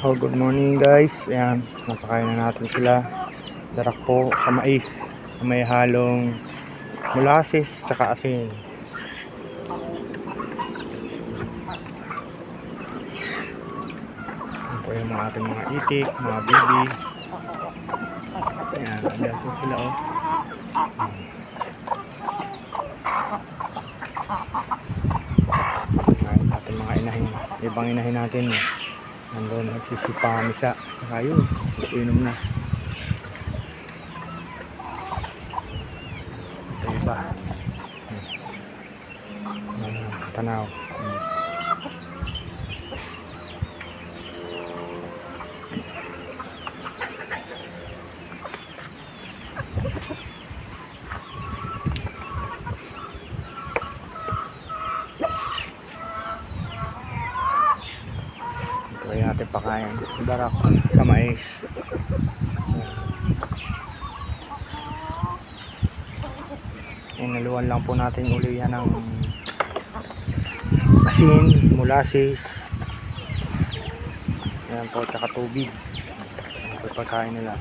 Oh, good morning guys. Ayan, napakain na natin sila. Darak po sa mais. May halong molasses tsaka asin. Ayan po yung mga ating mga itik, mga bibi. Ayan, ayan po sila oh. Ayan, ating mga inahin. Ibang inahin natin. Nandun nagsisipami siya. Saka yun, inom na. Ito iba. Tanaw. Ito ay natin pakain. Darak sa mais. Inaluan lang po natin uli yan ng asin, molasses. Ayan po, tsaka tubig. Ito pagkain nila.